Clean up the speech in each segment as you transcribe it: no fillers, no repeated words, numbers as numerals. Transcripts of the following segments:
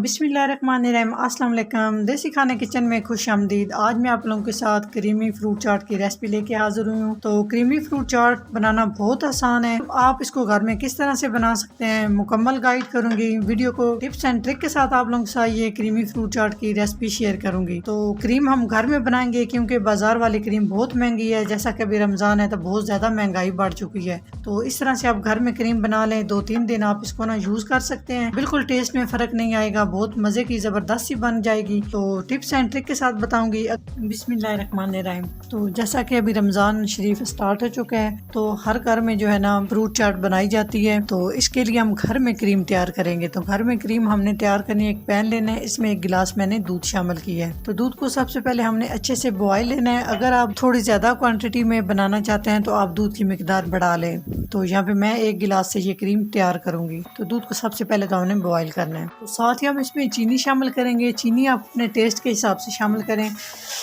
बिस्मिल्लाहिर्रहमानिर्रहीम, अस्सलाम वालेकुम। देसी खाने किचन में खुश आमदीद। आज मैं आप लोगों के साथ क्रीमी फ्रूट चाट की रेसिपी लेके हाजिर हुई हूँ। तो क्रीमी फ्रूट चाट बनाना बहुत आसान है। आप इसको घर में किस तरह से बना सकते हैं मुकम्मल गाइड करूंगी। वीडियो को टिप्स एंड ट्रिक के साथ आप लोगों के साथ ये क्रीमी फ्रूट चाट की रेसिपी शेयर करूंगी। तो क्रीम हम घर में बनाएंगे क्योंकि बाजार वाली क्रीम बहुत महंगी है। जैसा कि अभी रमजान है तो बहुत ज्यादा महंगाई बढ़ चुकी है। तो इस तरह से आप घर में क्रीम बना लें, 2-3 दिन आप इसको ना यूज कर सकते हैं। बिल्कुल टेस्ट में फर्क नहीं आएगा, बहुत मजे की जबरदस्त सी बन जाएगी। तो टिप्स एंड ट्रिक के साथ बताऊंगी। बिस्मिल्लाहिर्रहमानिर्रहीम। तो जैसा कि अभी रमजान शरीफ स्टार्ट हो चुका है तो हर घर में जो है ना फ्रूट चाट बनाई जाती है। तो इसके लिए हम घर में क्रीम तैयार करेंगे। तो घर में क्रीम हमने तैयार करनी है। एक पैन लेना है, इसमें 1 गिलास मैंने दूध शामिल किया है। तो दूध को सबसे पहले हमने अच्छे से बॉयल लेना है। अगर आप थोड़ी ज्यादा क्वांटिटी में बनाना चाहते हैं तो आप दूध की मिकदार बढ़ा लें। तो यहाँ पे मैं 1 गिलास से ये क्रीम तैयार करूंगी। तो दूध को सबसे पहले तो हमने बॉयल करना है। तो साथ ही हम इसमें चीनी शामिल करेंगे। चीनी आप अपने टेस्ट के हिसाब से शामिल करें।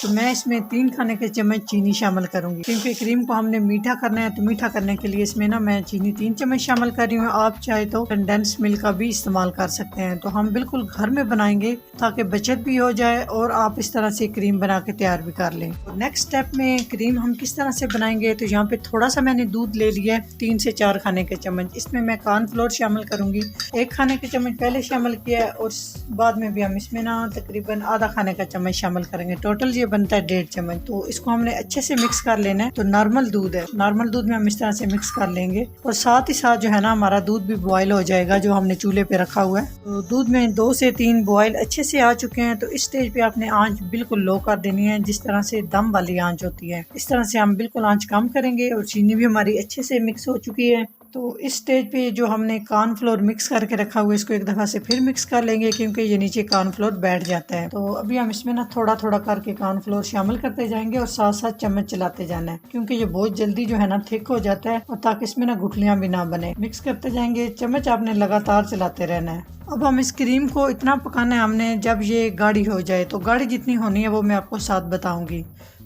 तो मैं इसमें 3 खाने के चम्मच चीनी शामिल करूंगी क्योंकि क्रीम को हमने मीठा करना है। तो मीठा करने के लिए इसमें ना मैं चीनी 3 चम्मच शामिल कर रही हूँ। आप चाहे तो कंडेंस मिल्क का भी इस्तेमाल कर सकते हैं। तो हम बिल्कुल घर में बनाएंगे ताकि बचत भी हो जाए और आप इस तरह से क्रीम बना के तैयार भी कर लें। तो नेक्स्ट स्टेप में क्रीम हम किस तरह से बनाएंगे। तो यहाँ पे थोड़ा सा मैंने दूध ले लिया है, 3 से 4 खाने के चम्मच। इसमें मैं कॉर्नफ्लोर शामिल करूंगी, 1 खाने के चम्मच पहले शामिल किया है और बाद में भी हम इसमें ना तकरीबन आधा खाने का चम्मच शामिल करेंगे। टोटल ये बनता है 1.5 चम्मच। तो इसको हमने अच्छे से मिक्स कर लेना है। तो नॉर्मल दूध है, नॉर्मल दूध में हम इस तरह से मिक्स कर लेंगे और साथ ही साथ जो है ना हमारा दूध भी बॉयल हो जाएगा जो हमने चूल्हे पे रखा हुआ है। तो दूध में 2 से 3 बॉयल अच्छे से आ चुके हैं। तो इस स्टेज पे आपने आंच बिल्कुल लो कर देनी है, जिस तरह से दम वाली आंच होती है। इस तरह से हम बिल्कुल आंच कम करेंगे और चीनी भी हमारी अच्छे से मिक्स हो चुकी है। तो इस स्टेज पे जो हमने कॉर्नफ्लोर मिक्स करके रखा हुआ है इसको एक दफ़ा से फिर मिक्स कर लेंगे क्योंकि ये नीचे कॉर्नफ्लोर बैठ जाता है। तो अभी हम इसमें ना थोड़ा थोड़ा करके कॉर्नफ्लोर शामिल करते जाएंगे और साथ साथ चम्मच चलाते जाना है क्योंकि ये बहुत जल्दी जो है ना थिक हो जाता है और ताकि इसमें ना गुठलियाँ भी ना बने। मिक्स करते जाएंगे, चम्मच आपने लगातार चलाते रहना है। अब हम इस क्रीम को इतना पकाना है हमने जब ये गाढ़ी हो जाए। तो गाढ़ी जितनी होनी है वो मैं आपको साथ बताऊंगी।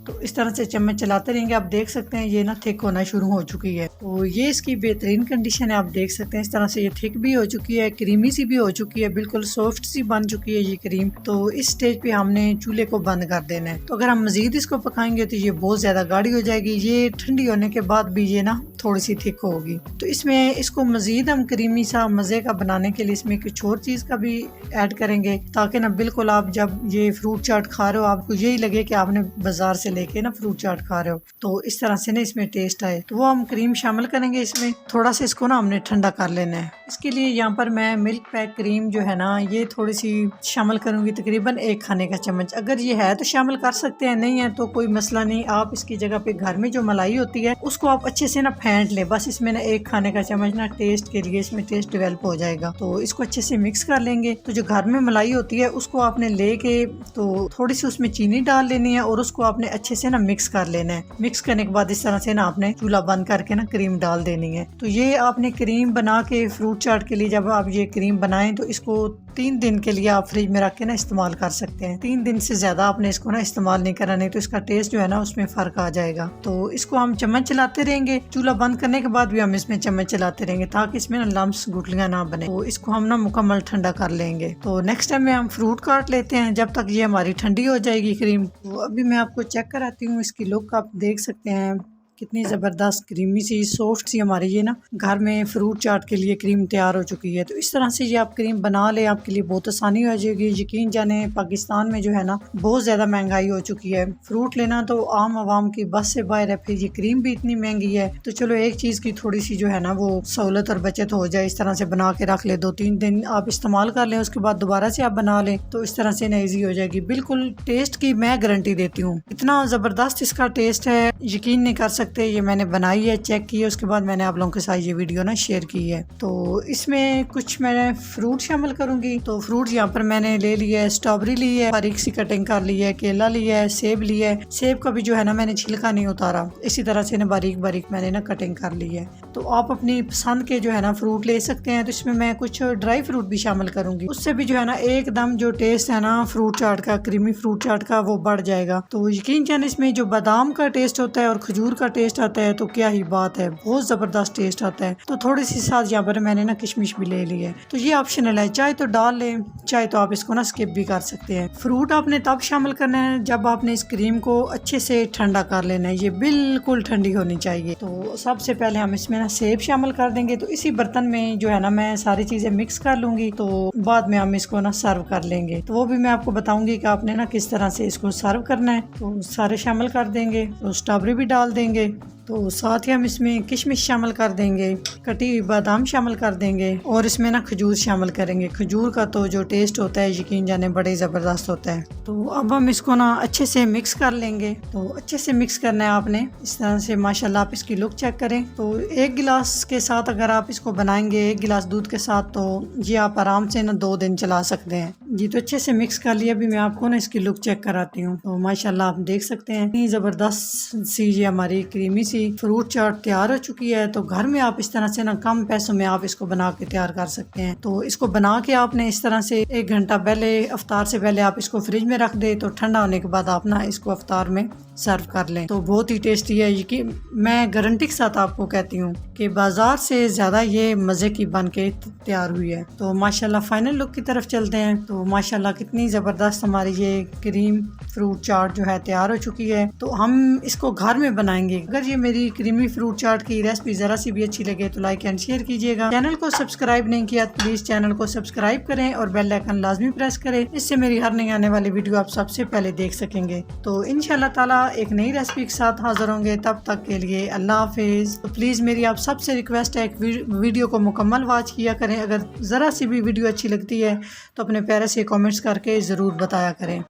तो इस तरह से चम्मच चलाते रहेंगे। आप देख सकते हैं ये ना थिक होना शुरू हो चुकी है। तो ये इसकी बेहतरीन कंडीशन है। आप देख सकते हैं इस तरह से ये थिक भी हो चुकी है, क्रीमी सी भी हो चुकी है, बिल्कुल सॉफ्ट सी बन चुकी है ये क्रीम। तो इस स्टेज पे हमने चूल्हे को बंद कर देना है। तो अगर हम मजीद इसको पकाएंगे तो ये बहुत ज्यादा गाढ़ी हो जाएगी। ये ठंडी होने के बाद भी ये ना थोड़ी सी थिक होगी। तो इसमें इसको मजीद हम क्रीमी सा मजे का बनाने के लिए इसमें कुछ और चीज का भी ऐड करेंगे ताकि ना बिल्कुल आप जब ये फ्रूट चाट खा रहे हो आपको यही लगे कि आपने बाजार से लेके ना फ्रूट चाट खा रहे हो। तो इस तरह से ना इसमें टेस्ट आए तो वो हम क्रीम शामिल करेंगे इसमें। थोड़ा सा इसको ना हमने ठंडा कर लेना है। इसके लिए यहाँ पर मैं मिल्क पैक क्रीम जो है ना ये थोड़ी सी शामिल करूंगी, तकरीबन 1 खाने का चम्मच। अगर ये है तो शामिल कर सकते हैं, नहीं है तो कोई मसला नहीं। आप इसकी जगह पे घर में जो मलाई होती है उसको आप अच्छे से ना फेंट ले। बस इसमें ना 1 खाने का चम्मच ना टेस्ट के लिए, इसमें टेस्ट डेवलप हो जाएगा। तो इसको अच्छे से मिक्स कर लेंगे। तो जो घर में मलाई होती है उसको आपने लेके तो थोड़ी सी उसमें चीनी डाल लेनी है और उसको आपने अच्छे से ना मिक्स कर लेना है। मिक्स करने के बाद इस तरह से ना आपने चूल्हा बंद करके ना क्रीम डाल देनी है। तो ये आपने क्रीम बना के फ्रूट चाट के लिए जब आप ये क्रीम बनाएं तो इसको 3 दिन के लिए आप फ्रिज में रख के ना इस्तेमाल कर सकते हैं। 3 दिन से ज्यादा आपने इसको ना इस्तेमाल नहीं करना, नहीं तो इसका टेस्ट जो है ना उसमें फर्क आ जाएगा। तो इसको हम चम्मच चलाते रहेंगे। चूल्हा बंद करने के बाद भी हम इसमें चम्मच चलाते रहेंगे ताकि इसमें ना लम्स गुठलियां ना बने। तो इसको हम ना मुकम्मल ठंडा कर लेंगे। तो नेक्स्ट टाइम में हम फ्रूट काट लेते हैं जब तक ये हमारी ठंडी हो जाएगी क्रीम। तो अभी मैं आपको चेक कराती हूँ इसकी लुक। आप देख सकते हैं कितनी ज़बरदस्त क्रीमी सी सॉफ्ट सी हमारी ये ना घर में फ्रूट चाट के लिए क्रीम तैयार हो चुकी है। तो इस तरह से ये आप क्रीम बना ले, आपके लिए बहुत आसानी हो जाएगी। यकीन जाने पाकिस्तान में जो है ना बहुत ज़्यादा महंगाई हो चुकी है। फ्रूट लेना तो आम आवाम की बस से बाहर है, फिर ये क्रीम भी इतनी महंगी है। तो चलो एक चीज़ की थोड़ी सी जो है ना वो सहूलत और बचत हो जाए। इस तरह से बना के रख ले, 2-3 दिन आप इस्तेमाल कर लें, उसके बाद दोबारा से आप बना लें तो इस तरह से ना ईजी हो जाएगी। बिल्कुल टेस्ट की मैं गारंटी देती हूँ, इतना ज़बरदस्त इसका टेस्ट है, यकीन नहीं कर सकते। ये मैंने बनाई है, चेक की है, उसके बाद मैंने आप लोगों के साथ ये वीडियो ना शेयर की है। तो इसमें कुछ मैं फ्रूट शामिल करूंगी। तो फ्रूट यहाँ पर मैंने ले लिया है, स्ट्रॉबेरी ली है, बारीक सी कटिंग कर ली है, केला लिया है, सेब लिया है। सेब का भी जो है ना मैंने छिलका नहीं उतारा, इसी तरह से ना बारीक बारीक मैंने ना कटिंग कर ली है। तो आप अपनी पसंद के जो है ना फ्रूट ले सकते हैं। तो इसमें मैं कुछ ड्राई फ्रूट भी शामिल करूंगी, उससे भी जो है ना एकदम जो टेस्ट है ना फ्रूट चाट का, क्रीमी फ्रूट चाट का, वो बढ़ जाएगा। तो यकीन जाने इसमें जो बादाम का टेस्ट होता है और खजूर का टेस्ट आता है तो क्या ही बात है, बहुत ज़बरदस्त टेस्ट आता है। तो थोड़ी सी साथ यहाँ पर मैंने ना किशमिश भी ले ली है। तो ये ऑप्शनल है, चाहे तो डाल लें, चाहे तो आप इसको ना स्किप भी कर सकते हैं। फ्रूट आपने तब शामिल करना है जब आपने इस क्रीम को अच्छे से ठंडा कर लेना है, ये बिल्कुल ठंडी होनी चाहिए। तो सबसे पहले हम इसमें ना सेब शामिल कर देंगे। तो इसी बर्तन में जो है ना मैं सारी चीज़ें मिक्स कर लूँगी, तो बाद में हम इसको ना सर्व कर लेंगे। तो वो भी मैं आपको बताऊँगी कि आपने ना किस तरह से इसको सर्व करना है। तो सारे शामिल कर देंगे, तो स्ट्रॉबेरी भी डाल देंगे, तो साथ ही हम इसमें किशमिश शामिल कर देंगे, कटी हुई बादाम शामिल कर देंगे और इसमें ना खजूर शामिल करेंगे। खजूर का तो जो टेस्ट होता है यकीन जाने बड़े ज़बरदस्त होता है। तो अब हम इसको ना अच्छे से मिक्स कर लेंगे। तो अच्छे से मिक्स करना है आपने इस तरह से। माशाल्लाह आप इसकी लुक चेक करें। तो 1 गिलास के साथ अगर आप इसको बनाएंगे, 1 गिलास दूध के साथ, तो ये आप आराम से ना 2 दिन चला सकते हैं। ये तो अच्छे से मिक्स कर लिया। अभी मैं आपको ना इसकी लुक चेक कराती हूँ। तो माशाल्लाह आप देख सकते हैं इतनी ज़बरदस्त सी ये हमारी क्रीमी सी फ्रूट चाट तैयार हो चुकी है। तो घर में आप इस तरह से ना कम पैसों में आप इसको बना के तैयार कर सकते हैं। तो इसको बना के आपने इस तरह से 1 घंटा पहले, अफ्तार से पहले आप इसको फ्रिज में रख दे, तो ठंडा होने के बाद आप ना इसको अफ्तार में सर्व कर लें। तो बहुत ही टेस्टी है, ये मैं गारंटी के साथ आपको कहती हूँ कि बाजार से ज़्यादा ये मज़े की बन के तैयार हुई है। तो माशाल्लाह फाइनल लुक की तरफ चलते हैं। तो माशाल्लाह कितनी ज़बरदस्त हमारी ये क्रीम फ्रूट चाट जो है तैयार हो चुकी है। तो हम इसको घर में बनाएंगे। अगर ये मेरी क्रीमी फ्रूट चाट की रेसिपी ज़रा सी भी अच्छी लगे तो लाइक एंड शेयर कीजिएगा। चैनल को सब्सक्राइब नहीं किया तो प्लीज़ चैनल को सब्सक्राइब करें और बेल आइकन लाजमी प्रेस करें, इससे मेरी हर नई आने वाली वीडियो आप सबसे पहले देख सकेंगे। तो इंशाल्लाह ताला एक नई रेसिपी के साथ हाजिर होंगे। तब तक के लिए अल्लाह हाफिज़। तो प्लीज़ मेरी आप सबसे रिक्वेस्ट है, एक वीडियो को मुकम्मल वॉच किया करें। अगर ज़रा सी भी वीडियो अच्छी लगती है तो अपने प्यारे से कमेंट्स करके ज़रूर बताया करें।